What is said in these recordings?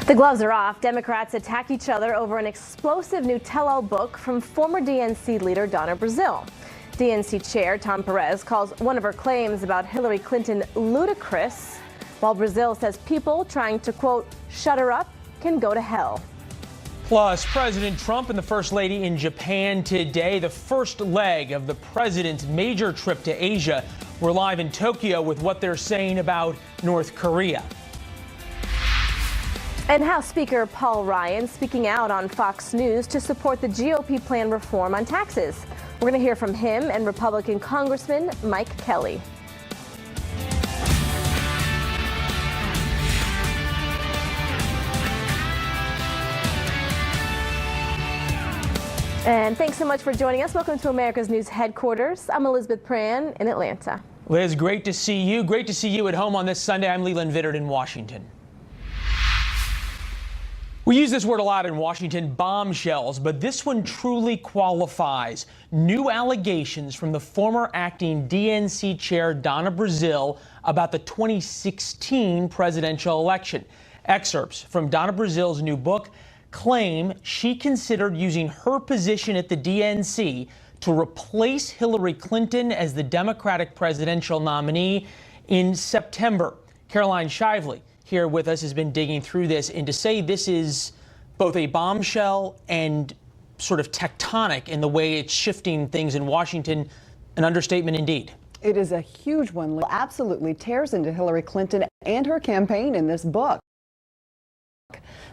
The gloves are off. Democrats attack each other over an explosive new tell-all book from former DNC leader Donna Brazile. DNC chair Tom Perez calls one of her claims about Hillary Clinton ludicrous, while Brazile says people trying to, quote, shut her up can go to hell. Plus, President Trump and the First Lady in Japan today, the first leg of the president's major trip to Asia. We're live in Tokyo with what they're saying about North Korea. And House Speaker Paul Ryan speaking out on Fox News to support the GOP plan reform on taxes. We're going to hear from him and Republican Congressman Mike Kelly. And thanks so much for joining us. Welcome to America's News Headquarters. I'm Elizabeth Pran in Atlanta. Liz, great to see you. Great to see you at home on this Sunday. I'm Leland Vittert in Washington. We use this word a lot in Washington, bombshells, but this one truly qualifies. New allegations from the former acting DNC chair Donna Brazile about the 2016 presidential election. Excerpts from Donna Brazile's new book claim she considered using her position at the DNC to replace Hillary Clinton as the Democratic presidential nominee in September. Caroline Shively here with us has been digging through this, and to say this is both a bombshell and sort of tectonic in the way it's shifting things in Washington, an understatement indeed. It is a huge one. Absolutely tears into Hillary Clinton and her campaign in this book.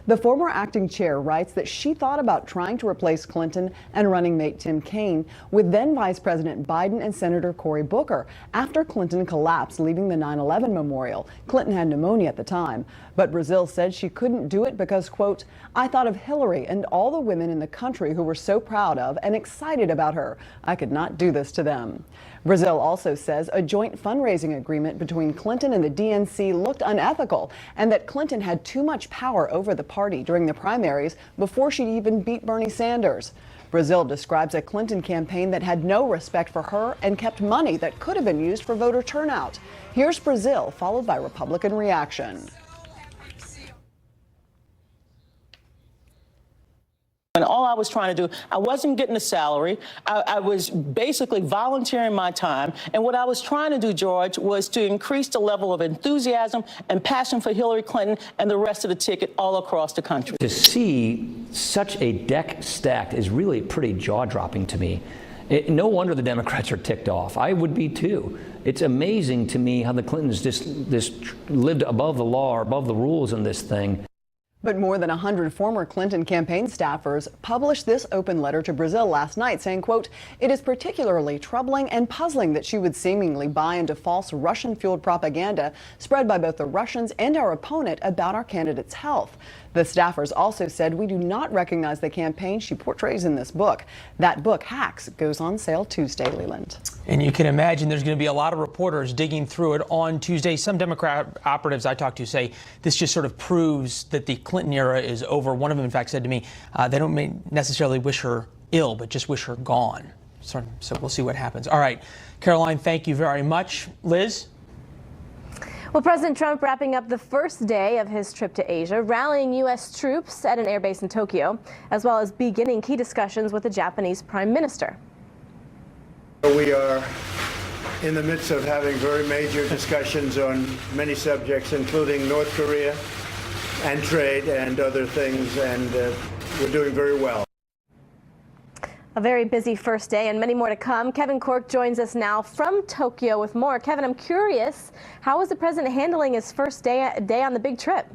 The former acting chair writes that she thought about trying to replace Clinton and running mate Tim Kaine with then Vice President Biden and Senator Cory Booker after Clinton collapsed, leaving the 9/11 memorial. Clinton had pneumonia at the time, but Brazile said she couldn't do it because, quote, I thought of Hillary and all the women in the country who were so proud of and excited about her. I could not do this to them. Brazile also says a joint fundraising agreement between Clinton and the DNC looked unethical and that Clinton had too much power over the party during the primaries before she'd even beat Bernie Sanders. Brazile describes a Clinton campaign that had no respect for her and kept money that could have been used for voter turnout. Here's Brazile, followed by Republican reaction. And all I was trying to do, I wasn't getting a salary. I was basically volunteering my time. And what I was trying to do, George, was to increase the level of enthusiasm and passion for Hillary Clinton and the rest of the ticket all across the country. To see such a deck stacked is really pretty jaw-dropping to me. No wonder the Democrats are ticked off. I would be too. It's amazing to me how the Clintons just lived above the law or above the rules in this thing. But more than 100 former Clinton campaign staffers published this open letter to Brazile last night saying, quote, it is particularly troubling and puzzling that she would seemingly buy into false Russian-fueled propaganda spread by both the Russians and our opponent about our candidate's health. The staffers also said we do not recognize the campaign she portrays in this book. That book, Hacks, goes on sale Tuesday, Leland. And you can imagine there's going to be a lot of reporters digging through it on Tuesday. Some Democrat operatives I talked to say this just sort of proves that the Clinton era is over. One of them, in fact, said to me, they don't necessarily wish her ill, but just wish her gone. So we'll see what happens. All right, Caroline, thank you very much. Liz? Well, President Trump wrapping up the first day of his trip to Asia, rallying U.S. troops at an airbase in Tokyo, as well as beginning key discussions with the Japanese Prime Minister. We are in the midst of having very major discussions on many subjects, including North Korea and trade and other things, and we're doing very well. A very busy first day and many more to come. Kevin Corke joins us now from Tokyo with more. Kevin, I'm curious, how is the president handling his first day on the big trip?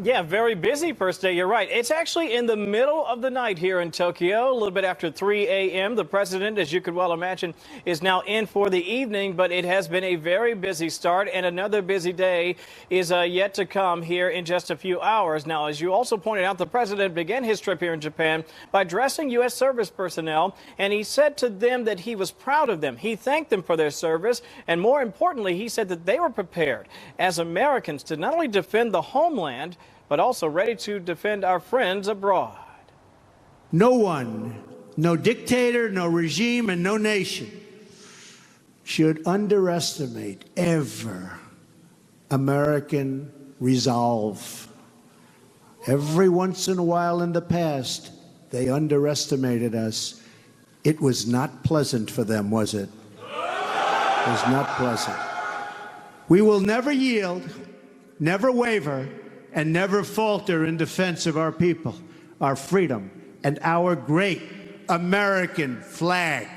Yeah, very busy first day. You're right. It's actually in the middle of the night here in Tokyo, a little bit after 3 a.m. The president, as you could well imagine, is now in for the evening, but it has been a very busy start, and another busy day is yet to come here in just a few hours. Now, as you also pointed out, the president began his trip here in Japan by addressing U.S. service personnel, and he said to them that he was proud of them. He thanked them for their service, and more importantly, he said that they were prepared as Americans to not only defend the homeland, but also ready to defend our friends abroad. No one, no dictator, no regime, and no nation should underestimate ever American resolve. Every once in a while in the past, they underestimated us. It was not pleasant for them, was it? It was not pleasant. We will never yield, never waver, and never falter in defense of our people, our freedom, and our great American flag.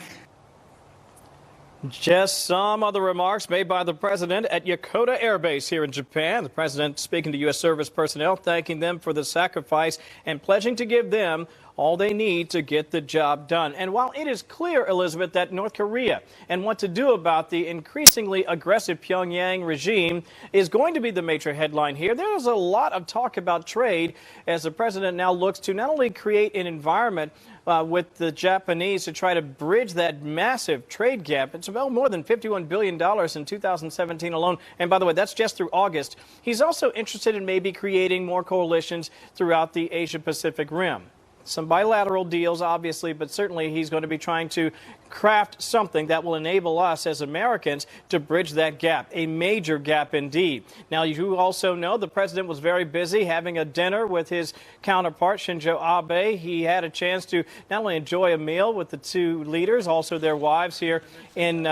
Just some other remarks made by the president at Yokota Air Base here in Japan. The president speaking to U.S. service personnel, thanking them for the sacrifice and pledging to give them all they need to get the job done. And while it is clear, Elizabeth, that North Korea and what to do about the increasingly aggressive Pyongyang regime is going to be the major headline here, there's a lot of talk about trade as the president now looks to not only create an environment with the Japanese to try to bridge that massive trade gap. It's about more than $51 billion in 2017 alone. And by the way, that's just through August. He's also interested in maybe creating more coalitions throughout the Asia-Pacific Rim. Some bilateral deals, obviously, but certainly he's going to be trying to craft something that will enable us as Americans to bridge that gap, a major gap indeed. Now, you also know the president was very busy having a dinner with his counterpart, Shinzo Abe. He had a chance to not only enjoy a meal with the two leaders, also their wives here in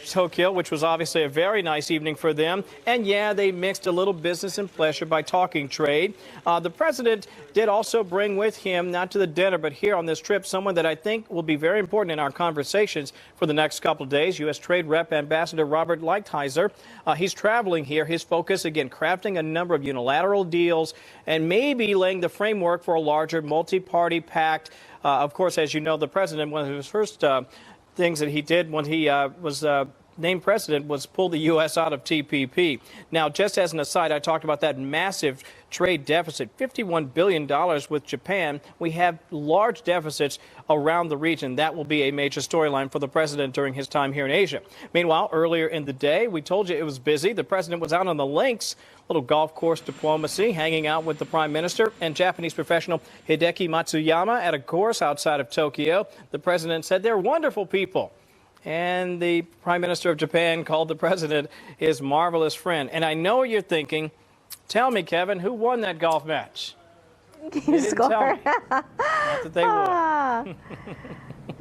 Tokyo, which was obviously a very nice evening for them. And yeah, they mixed a little business and pleasure by talking trade. The president did also bring with him, not to the dinner, but here on this trip, someone that I think will be very important in our conversations for the next couple of days, U.S. Trade Rep Ambassador Robert Lighthizer. He's traveling here. His focus, again, crafting a number of unilateral deals and maybe laying the framework for a larger multi-party pact. Of course, as you know, the president, one of his first things that he did when he was named president was pull the U.S. out of TPP. Now, just as an aside, I talked about that massive trade deficit, $51 billion with Japan. We have large deficits around the region. That will be a major storyline for the president during his time here in Asia. Meanwhile, earlier in the day, we told you it was busy. The president was out on the links, little golf course diplomacy, hanging out with the prime minister and Japanese professional Hideki Matsuyama at a course outside of Tokyo. The president said they're wonderful people. And the Prime Minister of Japan called the president his marvelous friend. And I know what you're thinking. Tell me, Kevin, who won that golf match? You score. Tell me. Not that they won.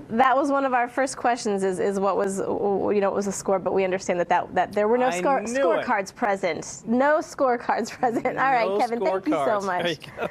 That was one of our first questions is what was, what was the score, but we understand that there were no scorecards present. No scorecards present. All right, Kevin, thank you so much. There you go.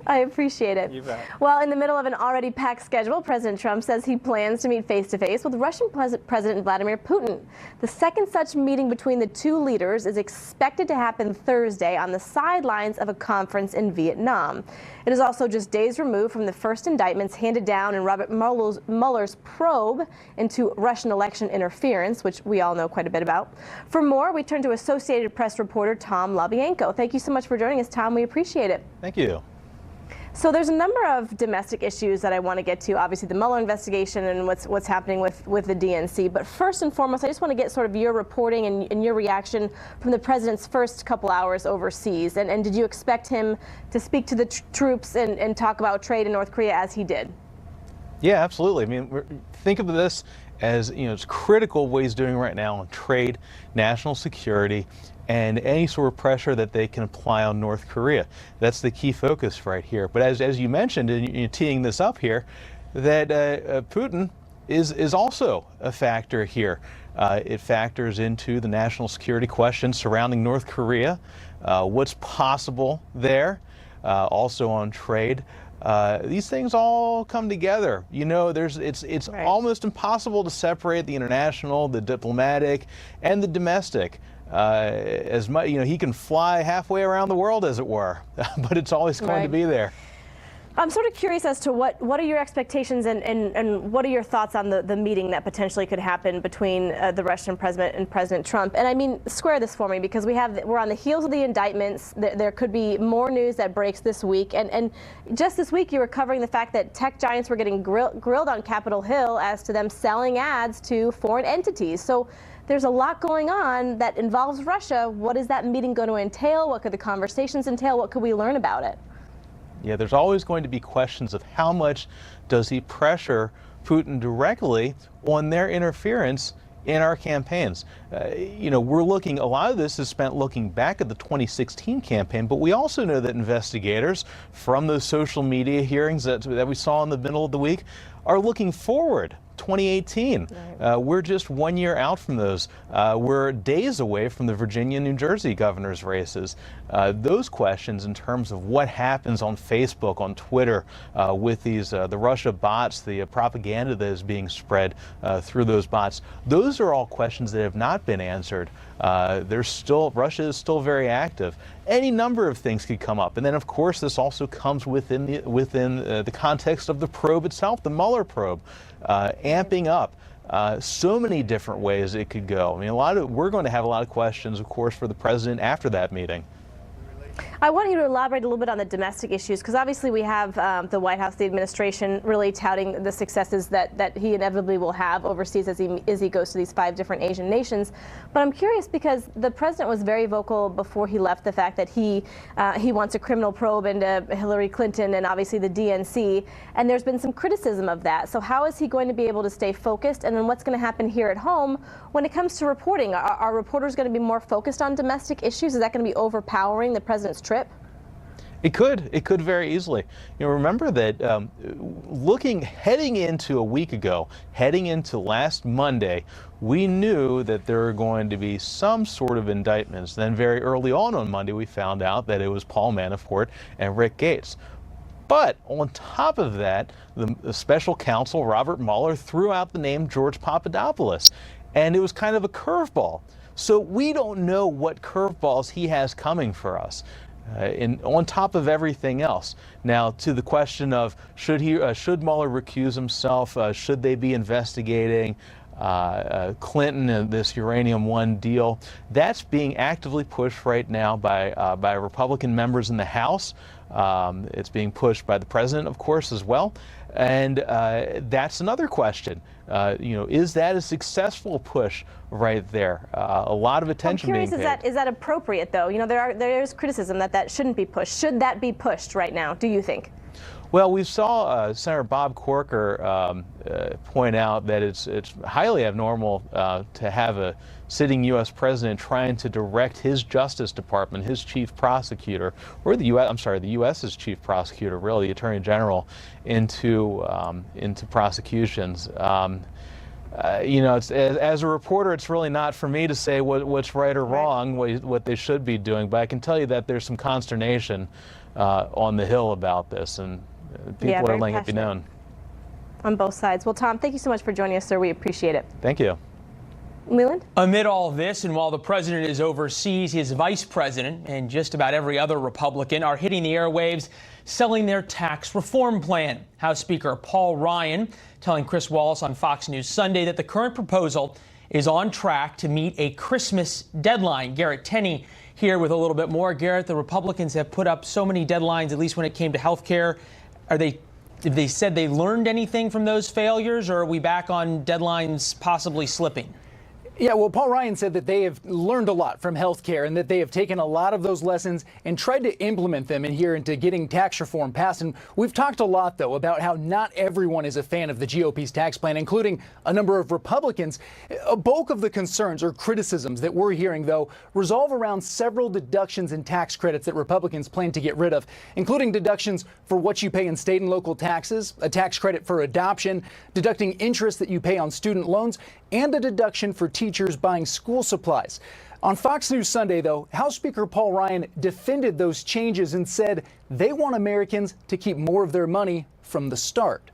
I appreciate it. You bet. Well, in the middle of an already packed schedule, President Trump says he plans to meet face-to-face with Russian President Vladimir Putin. The second such meeting between the two leaders is expected to happen Thursday on the sidelines of a conference in Vietnam. It is also just days removed from the first indictments handed down in Robert Mueller's probe into Russian election interference, which we all know quite a bit about. For more, we turn to Associated Press reporter Tom LaBianco. Thank you so much for joining us, Tom. We appreciate it. Thank you. So there's a number of domestic issues that I want to get to, obviously the Mueller investigation and what's happening with the DNC. But first and foremost, I just want to get sort of your reporting and your reaction from the president's first couple hours overseas. And did you expect him to speak to the troops and talk about trade in North Korea as he did? Yeah, absolutely. I mean, think of this as, it's critical what he's doing right now on trade, national security, and any sort of pressure that they can apply on North Korea. That's the key focus right here. But as you mentioned, and you're teeing this up here, that Putin is also a factor here. It factors into the national security questions surrounding North Korea, what's possible there, also on trade. These things all come together. It's right. Almost impossible to separate the international, the diplomatic, and the domestic. As much, he can fly halfway around the world, as it were, but it's always going to be there. I'm sort of curious as to what are your expectations and what are your thoughts on the meeting that potentially could happen between the Russian president and President Trump? And I mean, square this for me, because we're on the heels of the indictments. There could be more news that breaks this week. And just this week, you were covering the fact that tech giants were getting grilled on Capitol Hill as to them selling ads to foreign entities. So there's a lot going on that involves Russia. What is that meeting going to entail? What could the conversations entail? What could we learn about it? Yeah, there's always going to be questions of how much does he pressure Putin directly on their interference in our campaigns. We're looking, a lot of this is spent looking back at the 2016 campaign, but we also know that investigators from those social media hearings that we saw in the middle of the week are looking forward. 2018. We're just 1 year out from those. We're days away from the Virginia, New Jersey governor's races. Those questions in terms of what happens on Facebook, on Twitter, with these the Russia bots, the propaganda that is being spread through those bots, those are all questions that have not been answered. Russia is still very active. Any number of things could come up, and then of course this also comes within the context of the probe itself, the Mueller probe, amping up. So many different ways it could go. I mean, we're going to have a lot of questions, of course, for the president after that meeting. I want you to elaborate a little bit on the domestic issues, because obviously we have the White House, the administration really touting the successes that he inevitably will have overseas as he goes to these 5 different Asian nations. But I'm curious because the president was very vocal before he left the fact that he wants a criminal probe into Hillary Clinton and obviously the DNC, and there's been some criticism of that. So how is he going to be able to stay focused, and then what's going to happen here at home when it comes to reporting? Are reporters going to be more focused on domestic issues? Is that going to be overpowering the president's trip? It could very easily. Remember that heading into a week ago, heading into last Monday, we knew that there were going to be some sort of indictments. Then very early on Monday, we found out that it was Paul Manafort and Rick Gates. But on top of that, the special counsel, Robert Mueller, threw out the name George Papadopoulos. And it was kind of a curveball. So we don't know what curveballs he has coming for us. On top of everything else. Now, to the question of should Mueller recuse himself? Should they be investigating Clinton and this Uranium One deal? That's being actively pushed right now by Republican members in the House. It's being pushed by the president, of course, as well. And that's another question. Is that a successful push right there? A lot of attention being paid. I'm curious, is that appropriate, though? There's criticism that shouldn't be pushed. Should that be pushed right now, do you think? Well, we saw Senator Bob Corker point out that it's highly abnormal to have a sitting U.S. president trying to direct his Justice Department, his chief prosecutor, or the U.S.'s chief prosecutor, really, the Attorney General, into prosecutions. As a reporter, it's really not for me to say what's right or wrong, what they should be doing. But I can tell you that there's some consternation on the Hill about this, and people are letting it be known. On both sides. Well, Tom, thank you so much for joining us, sir. We appreciate it. Thank you. Leland? Amid all of this, and while the president is overseas, his vice president and just about every other Republican are hitting the airwaves selling their tax reform plan. House Speaker Paul Ryan telling Chris Wallace on Fox News Sunday that the current proposal is on track to meet a Christmas deadline. Garrett Tenney here with a little bit more. Garrett, the Republicans have put up so many deadlines, at least when it came to health care. Have they said they learned anything from those failures, or are we back on deadlines possibly slipping? Yeah, well, Paul Ryan said that they have learned a lot from healthcare and that they have taken a lot of those lessons and tried to implement them in here into getting tax reform passed. And we've talked a lot, though, about how not everyone is a fan of the GOP's tax plan, including a number of Republicans. A bulk of the concerns or criticisms that we're hearing, though, resolve around several deductions and tax credits that Republicans plan to get rid of, including deductions for what you pay in state and local taxes, a tax credit for adoption, deducting interest that you pay on student loans, and a deduction for teachers buying school supplies. On Fox News Sunday, though, House Speaker Paul Ryan defended those changes and said they want Americans to keep more of their money from the start.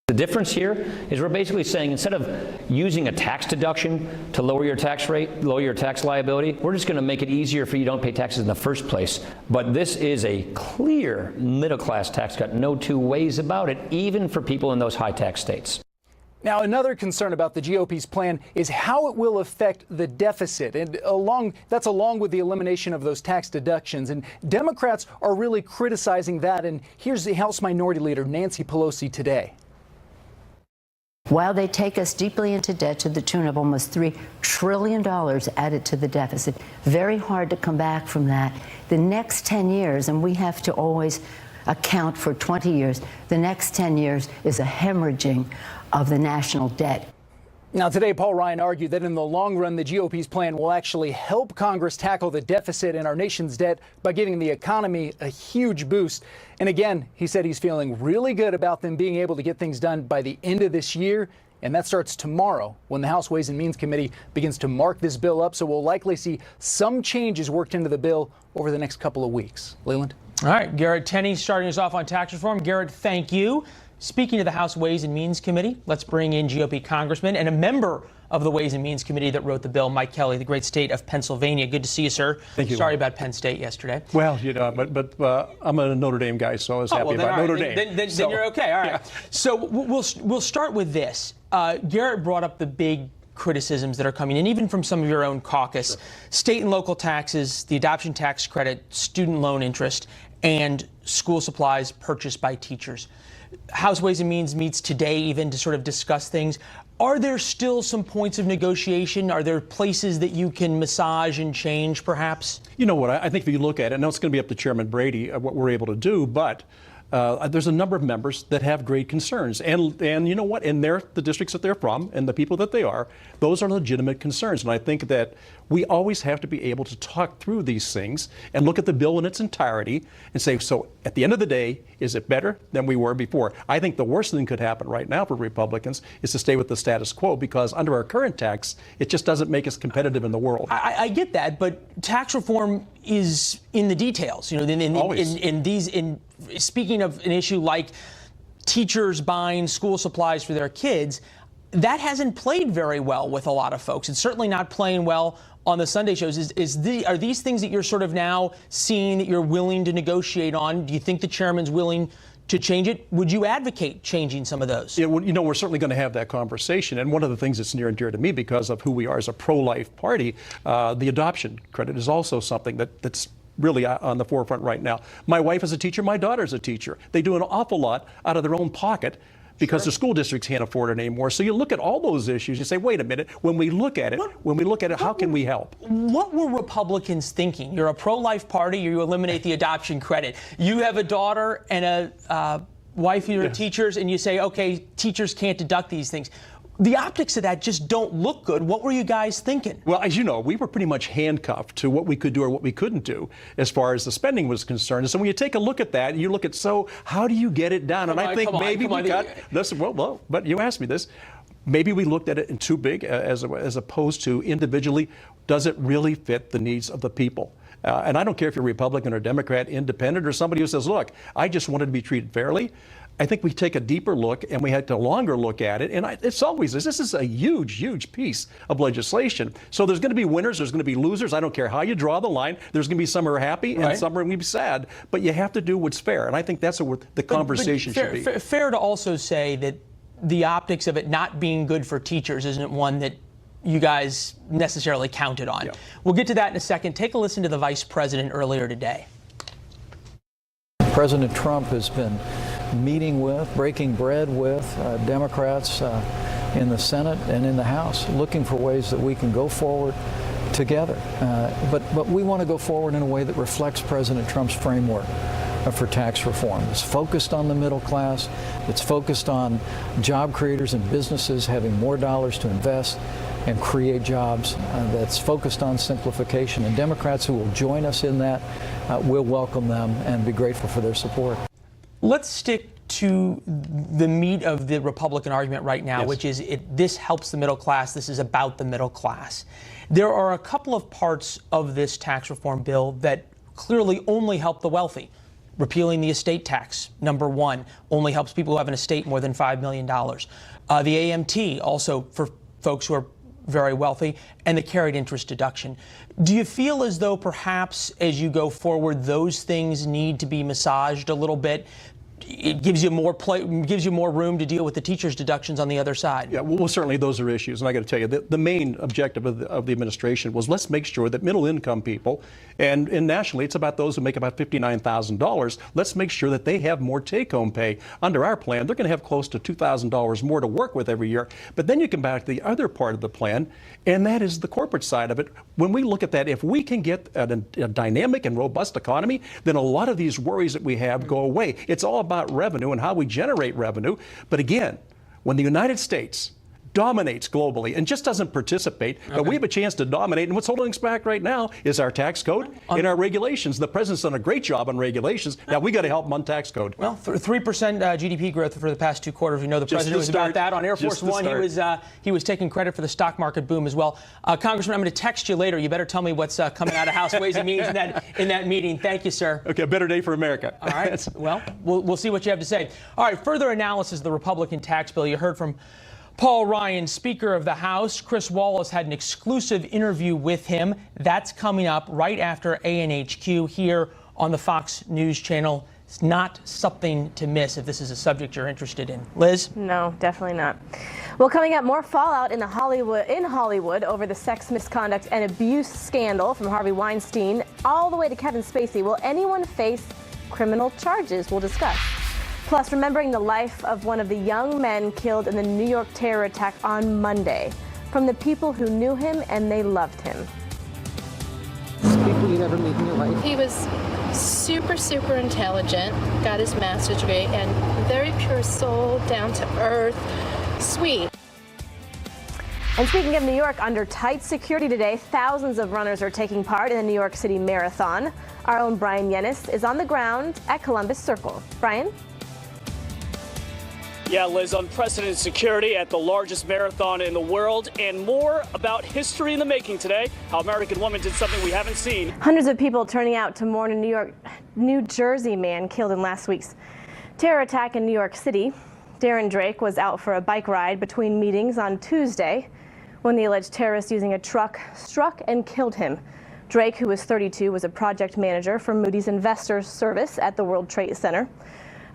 The difference here is we're basically saying instead of using a tax deduction to lower your tax rate, lower your tax liability, we're just going to make it easier for you to don't pay taxes in the first place. But this is a clear middle-class tax cut, no two ways about it, even for people in those high-tax states. Now, another concern about the GOP's plan is how it will affect the deficit, and that's along with the elimination of those tax deductions. And Democrats are really criticizing that. And here's the House Minority Leader Nancy Pelosi today. While they take us deeply into debt to the tune of almost $3 trillion added to the deficit, very hard to come back from that. The next 10 years, and we have to always account for 20 years, the next 10 years is a hemorrhaging of the national debt. Now, today, Paul Ryan argued that in the long run, the GOP's plan will actually help Congress tackle the deficit and our nation's debt by giving the economy a huge boost. And again, he said he's feeling really good about them being able to get things done by the end of this year. And that starts tomorrow when the House Ways and Means Committee begins to mark this bill up. So we'll likely see some changes worked into the bill over the next couple of weeks. Leland? All right, Garrett Tenney starting us off on tax reform. Garrett, thank you. Speaking of the House Ways and Means Committee, let's bring in GOP Congressman and a member of the Ways and Means Committee that wrote the bill, Mike Kelly, the great state of Pennsylvania. Good to see you, sir. Thank you. Sorry about Penn State yesterday. Well, you know, but I'm a Notre Dame guy, so I was happy about Notre Dame. Then you're okay. All right. Yeah. So we'll start with this. Garrett brought up the big criticisms that are coming in, even from some of your own caucus. Sure. State and local taxes, the adoption tax credit, student loan interest, and school supplies purchased by teachers. House Ways and Means meets today even to sort of discuss things. Are there still some points of negotiation? Are there places that you can massage and change, perhaps? You know what? I think if you look at it, I know it's going to be up to Chairman Brady what we're able to do, but there's a number of members that have great concerns. And you know what? And they're the districts that they're from and the people that they are, those are legitimate concerns. And I think that we always have to be able to talk through these things and look at the bill in its entirety and say, so at the end of the day, is it better than we were before? I think the worst thing could happen right now for Republicans is to stay with the status quo, because under our current tax, it just doesn't make us competitive in the world. I get that, but tax reform is in the details. You know, speaking of an issue like teachers buying school supplies for their kids, that hasn't played very well with a lot of folks. It's certainly not playing well on the Sunday shows. Are these things that you're sort of now seeing that you're willing to negotiate on? Do you think the chairman's willing to change it? Would you advocate changing some of those? Yeah, well, you know, we're certainly going to have that conversation. And one of the things that's near and dear to me because of who we are as a pro-life party, the adoption credit is also something that's really on the forefront right now. My wife is a teacher. My daughter's a teacher. They do an awful lot out of their own pocket because the school districts can't afford it anymore. So you look at all those issues, you say, wait a minute, when we look at it, how can we help? What were Republicans thinking? You're a pro-life party, you eliminate the adoption credit. You have a daughter and a wife who are teachers, and you say, okay, teachers can't deduct these things. The optics of that just don't look good. What were you guys thinking? Well, as you know, we were pretty much handcuffed to what we could do or what we couldn't do as far as the spending was concerned. And so when you take a look at that, you look at, so how do you get it done? And I think maybe we got this. Well, but you asked me this. Maybe we looked at it in too big as opposed to individually. Does it really fit the needs of the people? And I don't care if you're Republican or Democrat, independent, or somebody who says, look, I just wanted to be treated fairly. I think we take a deeper look and we had a longer look at it. And this is a huge, huge piece of legislation. So there's going to be winners, there's going to be losers. I don't care how you draw the line. There's going to be some who are happy and some are going to be sad. But you have to do what's fair. And I think that's what the conversation should be. Fair to also say that the optics of it not being good for teachers isn't one that you guys necessarily counted on. Yeah. We'll get to that in a second. Take a listen to the vice president earlier today. President Trump has been meeting with, breaking bread with Democrats in the Senate and in the House, looking for ways that we can go forward together. But we want to go forward in a way that reflects President Trump's framework for tax reform. It's focused on the middle class. It's focused on job creators and businesses having more dollars to invest and create jobs. That's focused on simplification. And Democrats who will join us in that, we'll welcome them and be grateful for their support. Let's stick to the meat of the Republican argument right now, which is this helps the middle class. This is about the middle class. There are a couple of parts of this tax reform bill that clearly only help the wealthy. Repealing the estate tax, number one, only helps people who have an estate more than $5 million. The AMT, also for folks who are very wealthy, and the carried interest deduction. Do you feel as though perhaps as you go forward, those things need to be massaged a little bit? It gives you more room to deal with the teachers' deductions on the other side. Yeah, well, certainly those are issues. And I got to tell you, the main objective of the administration was let's make sure that middle-income people, and nationally it's about those who make about $59,000, let's make sure that they have more take-home pay. Under our plan, they're going to have close to $2,000 more to work with every year. But then you come back to the other part of the plan, and that is the corporate side of it. When we look at that, if we can get a dynamic and robust economy, then a lot of these worries that we have go away. It's all about revenue and how we generate revenue. But again, when the United States dominates globally and just doesn't participate. Okay. But we have a chance to dominate, and what's holding us back right now is our tax code and our regulations. The president's done a great job on regulations. Now we got to help him on tax code. Well, 3% GDP growth for the past 2 quarters. We know the president was about that. On Air Force One, he was taking credit for the stock market boom as well. Congressman, I'm going to text you later. You better tell me what's coming out of House Ways and Means in that meeting. Thank you, sir. Okay, a better day for America. All right. Well, we'll see what you have to say. All right, further analysis of the Republican tax bill. You heard from Paul Ryan, Speaker of the House. Chris Wallace had an exclusive interview with him. That's coming up right after ANHQ here on the Fox News Channel. It's not something to miss if this is a subject you're interested in. Liz? No, definitely not. Well, coming up, more fallout in Hollywood over the sex misconduct and abuse scandal from Harvey Weinstein all the way to Kevin Spacey. Will anyone face criminal charges? We'll discuss. Plus, remembering the life of one of the young men killed in the New York terror attack on Monday, from the people who knew him and they loved him. People you never meet in your life. He was super, super intelligent, got his master's degree, and very pure soul, down to earth, sweet. And speaking of New York, under tight security today, thousands of runners are taking part in the New York City Marathon. Our own Brian Yennis is on the ground at Columbus Circle. Brian? Yeah, Liz, unprecedented security at the largest marathon in the world, and more about history in the making today, how American women did something we haven't seen. Hundreds of people turning out to mourn a New Jersey man killed in last week's terror attack in New York City. Darren Drake was out for a bike ride between meetings on Tuesday when the alleged terrorist using a truck struck and killed him. Drake, who was 32, was a project manager for Moody's Investors Service at the World Trade Center.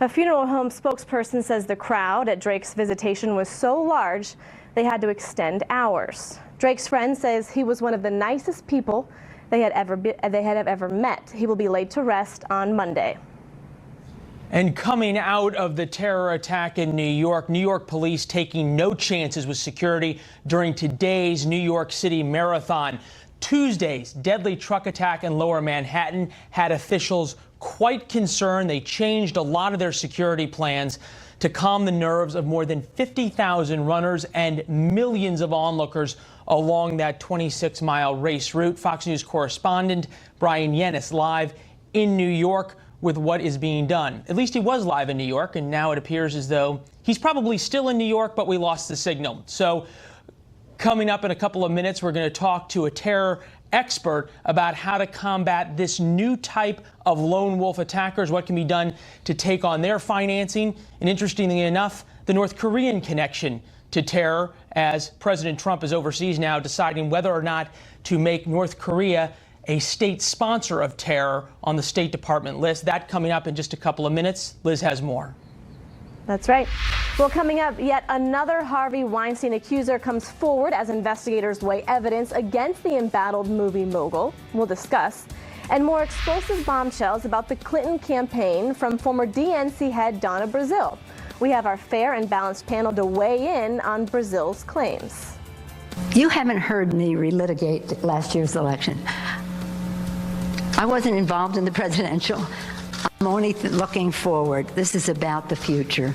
A funeral home spokesperson says the crowd at Drake's visitation was so large they had to extend hours. Drake's friend says he was one of the nicest people they had ever met. He will be laid to rest on Monday. And coming out of the terror attack in New York police taking no chances with security during today's New York City Marathon. Tuesday's deadly truck attack in Lower Manhattan had officials quite concerned. They changed a lot of their security plans to calm the nerves of more than 50,000 runners and millions of onlookers along that 26-mile race route. Fox News correspondent Brian Yennis live in New York with what is being done. At least he was live in New York, and now it appears as though he's probably still in New York, but we lost the signal. So coming up in a couple of minutes, we're going to talk to a terror expert about how to combat this new type of lone wolf attackers, what can be done to take on their financing, and interestingly enough, the North Korean connection to terror, as President Trump is overseas now deciding whether or not to make North Korea a state sponsor of terror on the State Department list. That coming up in just a couple of minutes. Liz has more. That's right. Well, coming up, yet another Harvey Weinstein accuser comes forward as investigators weigh evidence against the embattled movie mogul. We'll discuss. And more explosive bombshells about the Clinton campaign from former DNC head Donna Brazile. We have our fair and balanced panel to weigh in on Brazile's claims. You haven't heard me relitigate last year's election. I wasn't involved in the presidential. I'm only looking forward. This is about the future.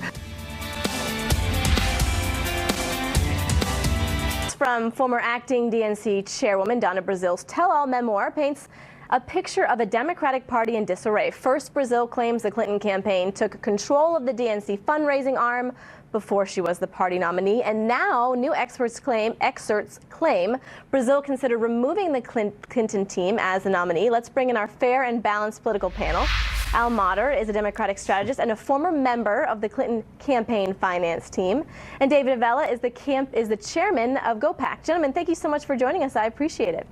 From former acting DNC chairwoman Donna Brazile's tell-all memoir paints a picture of a Democratic Party in disarray. First, Brazile claims the Clinton campaign took control of the DNC fundraising arm before she was the party nominee, and now new excerpts claim Brazile considered removing the Clinton team as the nominee. Let's bring in our fair and balanced political panel. Al Motter is a Democratic strategist and a former member of the Clinton campaign finance team. And David Avella is the chairman of GOPAC. Gentlemen, thank you so much for joining us. I appreciate it.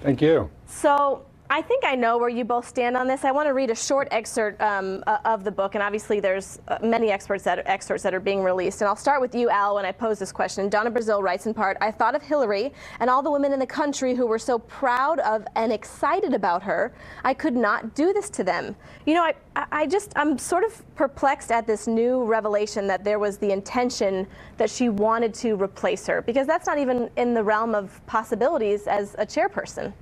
Thank you. So I think I know where you both stand on this. I want to read a short excerpt of the book, and obviously there's many excerpts that are being released. And I'll start with you, Al, when I pose this question. Donna Brazile writes in part, "I thought of Hillary and all the women in the country who were so proud of and excited about her. I could not do this to them." You know, I'm sort of perplexed at this new revelation that there was the intention that she wanted to replace her, because that's not even in the realm of possibilities as a chairperson.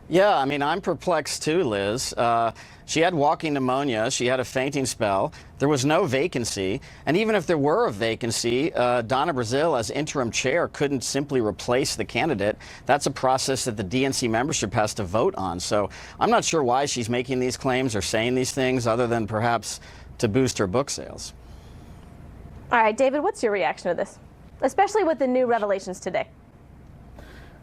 Yeah, I mean, I'm perplexed too, Liz. She had walking pneumonia. She had a fainting spell. There was no vacancy. And even if there were a vacancy, Donna Brazile, as interim chair, couldn't simply replace the candidate. That's a process that the DNC membership has to vote on. So I'm not sure why she's making these claims or saying these things other than perhaps to boost her book sales. All right, David, what's your reaction to this, especially with the new revelations today?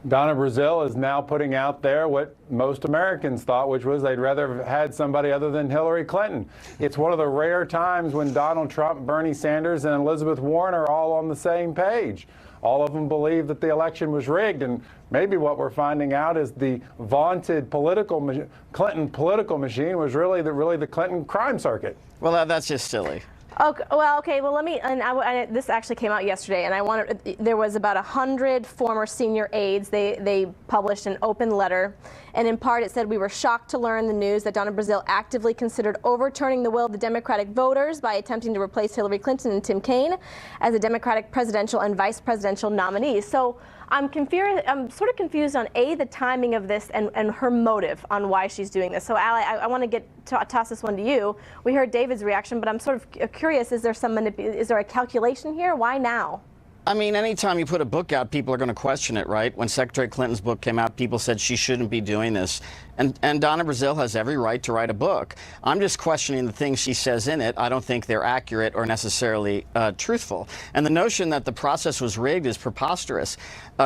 Donna Brazile is now putting out there what most Americans thought, which was they'd rather have had somebody other than Hillary Clinton. It's one of the rare times when Donald Trump, Bernie Sanders, and Elizabeth Warren are all on the same page. All of them believe that the election was rigged, and maybe what we're finding out is the vaunted Clinton political machine was really the Clinton crime circuit. Well, that's just silly. Okay. Well, let me. And this actually came out yesterday, and I wanted. There was about 100 former senior aides. They published an open letter, and in part it said, "We were shocked to learn the news that Donna Brazile actively considered overturning the will of the Democratic voters by attempting to replace Hillary Clinton and Tim Kaine as the Democratic presidential and vice presidential nominees." So I'm confused. I'm sort of confused on the timing of this and her motive on why she's doing this. So, Al, I want to toss this one to you. We heard David's reaction, but I'm sort of curious: is there a calculation here? Why now? I mean, anytime you put a book out, people are going to question it, right? When Secretary Clinton's book came out, people said she shouldn't be doing this. And Donna Brazile has every right to write a book. I'm just questioning the things she says in it. I don't think they're accurate or necessarily truthful. And the notion that the process was rigged is preposterous.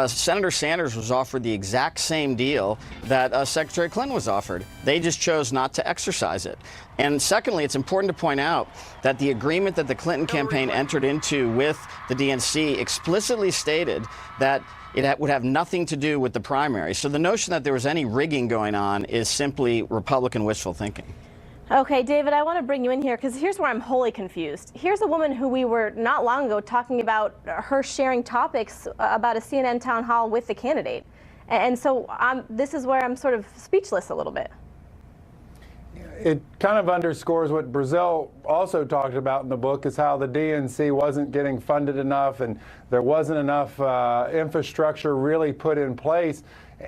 Senator Sanders was offered the exact same deal that Secretary Clinton was offered. They just chose not to exercise it. And secondly, it's important to point out that the agreement that the Clinton campaign entered into with the DNC explicitly stated that it would have nothing to do with the primary. So the notion that there was any rigging going on is simply Republican wishful thinking. Okay, David, I want to bring you in here because here's where I'm wholly confused. Here's a woman who we were not long ago talking about her sharing topics about a CNN town hall with the candidate. And so this is where I'm sort of speechless a little bit. It kind of underscores what Brazile also talked about in the book, is how the DNC wasn't getting funded enough and there wasn't enough infrastructure really put in place.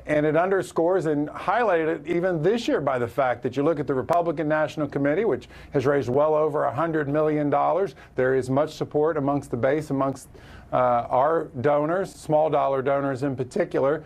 And it underscores and highlighted it even this year by the fact that you look at the Republican National Committee, which has raised well over $100 million. There is much support amongst the base, amongst our donors, small dollar donors in particular,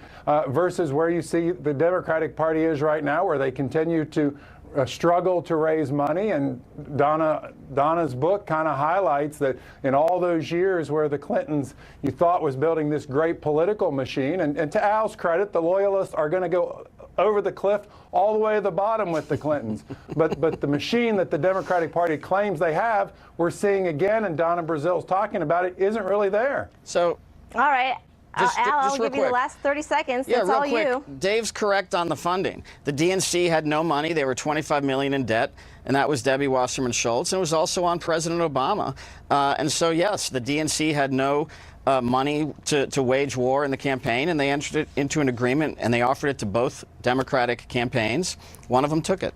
versus where you see the Democratic Party is right now, where they continue to struggle to raise money. And Donna's book kind of highlights that in all those years where the Clintons you thought was building this great political machine, and to Al's credit, the loyalists are going to go over the cliff all the way to the bottom with the Clintons. but the machine that the Democratic Party claims they have, we're seeing again, and Donna Brazile's talking about it, isn't really there. So, all right. Al, I'll give you the last 30 seconds. Yeah, That's real all quick. you. Dave's correct on the funding. The DNC had no money. They were $25 million in debt, and that was Debbie Wasserman Schultz. And it was also on President Obama. And so, yes, the DNC had no money to wage war in the campaign, and they entered it into an agreement, and they offered it to both Democratic campaigns. One of them took it.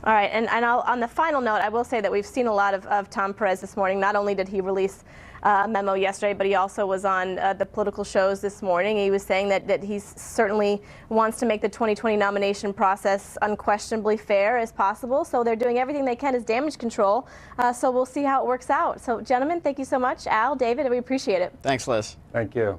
All right, and on the final note, I will say that we've seen a lot of Tom Perez this morning. Not only did he release a memo yesterday, but he also was on the political shows this morning. He was saying that he certainly wants to make the 2020 nomination process unquestionably fair as possible. So they're doing everything they can as damage control. So we'll see how it works out. So, gentlemen, thank you so much. Al, David, we appreciate it. Thanks, Liz. Thank you.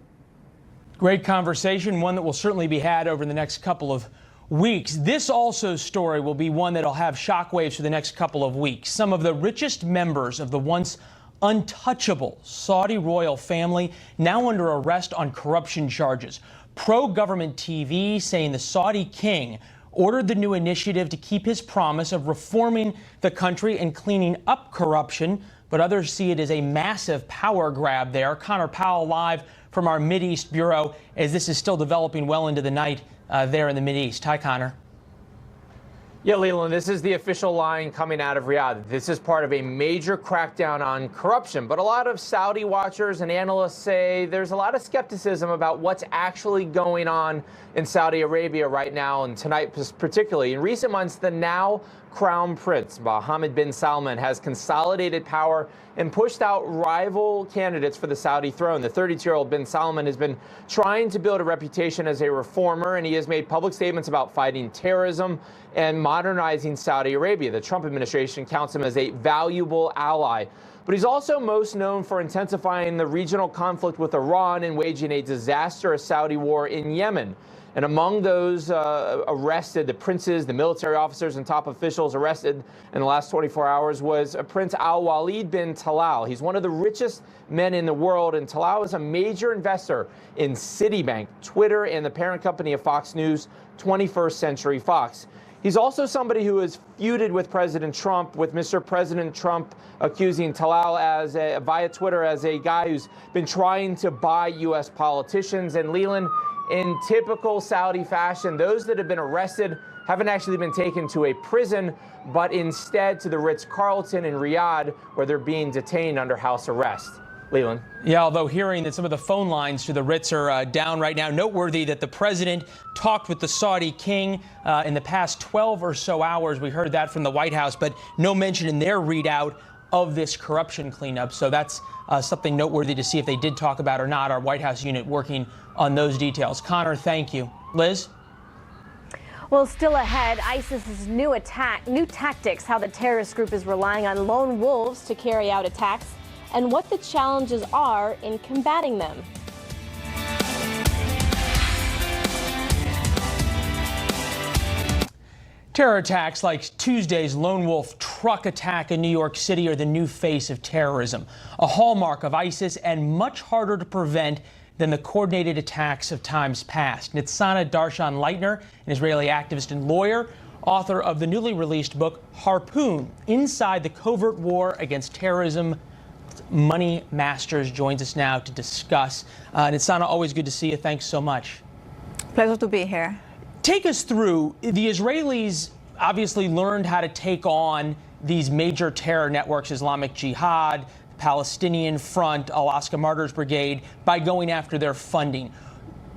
Great conversation, one that will certainly be had over the next couple of weeks. This also story will be one that'll have shockwaves for the next couple of weeks. Some of the richest members of the once untouchable Saudi royal family now under arrest on corruption charges. Pro-government TV saying the Saudi king ordered the new initiative to keep his promise of reforming the country and cleaning up corruption, but others see it as a massive power grab there. Connor Powell live from our Mideast Bureau as this is still developing well into the night there in the Mideast. Hi, Connor. Yeah, Leland, this is the official line coming out of Riyadh. This is part of a major crackdown on corruption. But a lot of Saudi watchers and analysts say there's a lot of skepticism about what's actually going on in Saudi Arabia right now, and tonight particularly. In recent months, the now Crown Prince, Mohammed bin Salman, has consolidated power and pushed out rival candidates for the Saudi throne. The 32-year-old bin Salman has been trying to build a reputation as a reformer, and he has made public statements about fighting terrorism and modernizing Saudi Arabia. The Trump administration counts him as a valuable ally. But he's also most known for intensifying the regional conflict with Iran and waging a disastrous Saudi war in Yemen. And among those arrested, the princes, the military officers, and top officials arrested in the last 24 hours was Prince Al-Walid bin Talal. He's one of the richest men in the world, and Talal is a major investor in Citibank, Twitter, and the parent company of Fox News, 21st Century Fox. He's also somebody who has feuded with President Trump, with Mr. President Trump accusing Talal via Twitter as a guy who's been trying to buy U.S. politicians. And Leland, in typical Saudi fashion, those that have been arrested haven't actually been taken to a prison, but instead to the Ritz-Carlton in Riyadh, where they're being detained under house arrest. Leland. Yeah, although hearing that some of the phone lines to the Ritz are down right now, noteworthy that the president talked with the Saudi king in the past 12 or so hours. We heard that from the White House, but no mention in their readout of this corruption cleanup. So that's something noteworthy to see if they did talk about or not. Our White House unit working on those details. Connor, thank you. Liz? Well, still ahead, ISIS's new tactics, how the terrorist group is relying on lone wolves to carry out attacks, and what the challenges are in combating them. Terror attacks like Tuesday's lone wolf truck attack in New York City are the new face of terrorism, a hallmark of ISIS and much harder to prevent than the coordinated attacks of times past. Nitzana Darshan-Leitner, an Israeli activist and lawyer, author of the newly released book Harpoon, Inside the Covert War Against Terrorism, Money Masters, joins us now to discuss. Nitzana, always good to see you. Thanks so much. Pleasure to be here. Take us through, the Israelis obviously learned how to take on these major terror networks, Islamic Jihad, Palestinian Front, Al-Aqsa Martyrs Brigade, by going after their funding.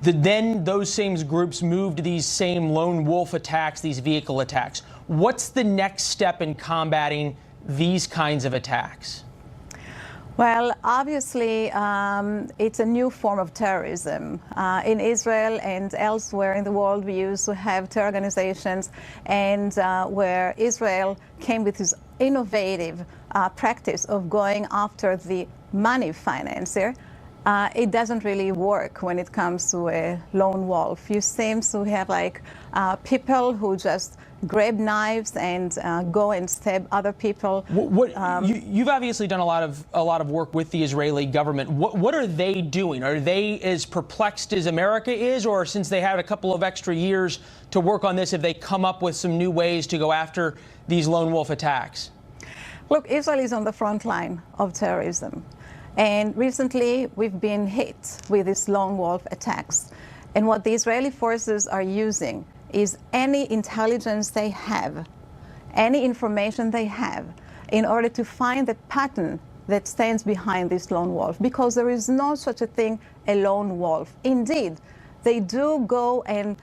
Then those same groups moved to these same lone wolf attacks, these vehicle attacks. What's the next step in combating these kinds of attacks? Well, obviously, it's a new form of terrorism. In Israel and elsewhere in the world, we used to have terror organizations, and where Israel came with this innovative practice of going after the money financier, it doesn't really work when it comes to a lone wolf. You seem to have like people who just grab knives and go and stab other people. You've obviously done a lot of work with the Israeli government. What are they doing? Are they as perplexed as America is, or since they had a couple of extra years to work on this, have they come up with some new ways to go after these lone wolf attacks? Look, Israel is on the front line of terrorism. And recently, we've been hit with these lone wolf attacks. And what the Israeli forces are using is any intelligence they have, any information they have, in order to find the pattern that stands behind this lone wolf, because there is no such a thing, a lone wolf. Indeed, they do go and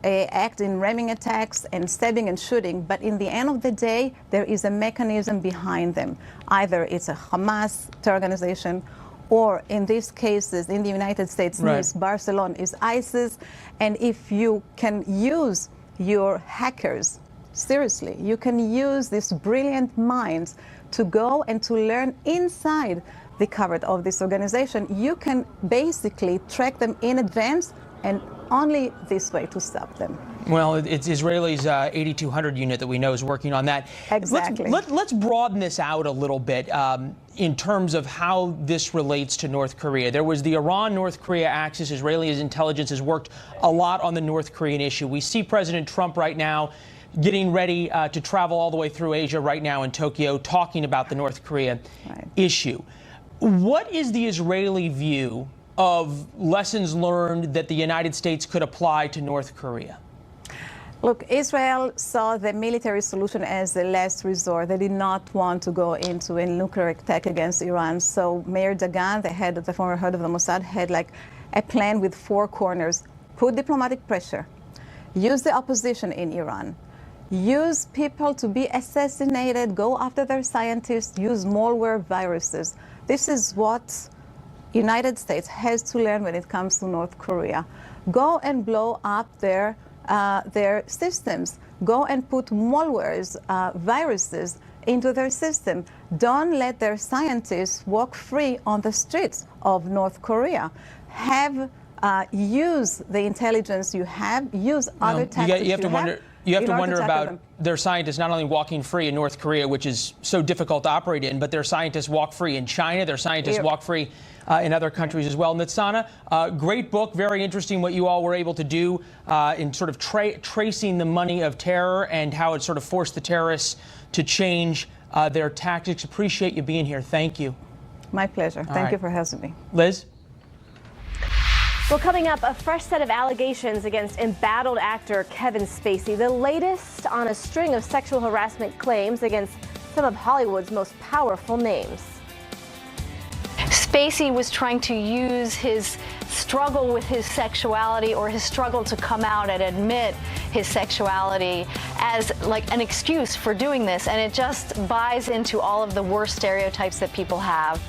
act in ramming attacks and stabbing and shooting, but in the end of the day, there is a mechanism behind them. Either it's a Hamas terror organization, or in these cases, in the United States, Nice, Barcelona is ISIS. And if you can use your hackers, seriously, you can use these brilliant minds to go and to learn inside the cupboard of this organization, you can basically track them in advance, and only this way to stop them. Well, it's Israelis 8200 unit that we know is working on that. Exactly. Let's broaden this out a little bit in terms of how this relates to North Korea. There was the Iran-North Korea axis. Israeli intelligence has worked a lot on the North Korean issue. We see President Trump right now getting ready to travel all the way through Asia right now in Tokyo, talking about the North Korea issue. What is the Israeli view of lessons learned that the United States could apply to North Korea? Look, Israel saw the military solution as the last resort. They did not want to go into a nuclear attack against Iran. So Meir Dagan, the former head of the Mossad, had like a plan with 4 corners. Put diplomatic pressure, use the opposition in Iran, use people to be assassinated, go after their scientists, use malware viruses. This is what United States has to learn when it comes to North Korea. Go and blow up their systems. Go and put malwares, viruses into their system. Don't let their scientists walk free on the streets of North Korea. Use the intelligence you have, use other tactics you have to wonder about their scientists not only walking free in North Korea, which is so difficult to operate in, but their scientists walk free in China. Their scientists walk free in other countries as well. Nitzana, great book, very interesting what you all were able to do in sort of tracing the money of terror and how it sort of forced the terrorists to change their tactics. Appreciate you being here. Thank you. My pleasure. Thank you for having me. Liz? Well, coming up, a fresh set of allegations against embattled actor Kevin Spacey, the latest on a string of sexual harassment claims against some of Hollywood's most powerful names. Spacey was trying to use his struggle with his sexuality or his struggle to come out and admit his sexuality as like an excuse for doing this, and it just buys into all of the worst stereotypes that people have.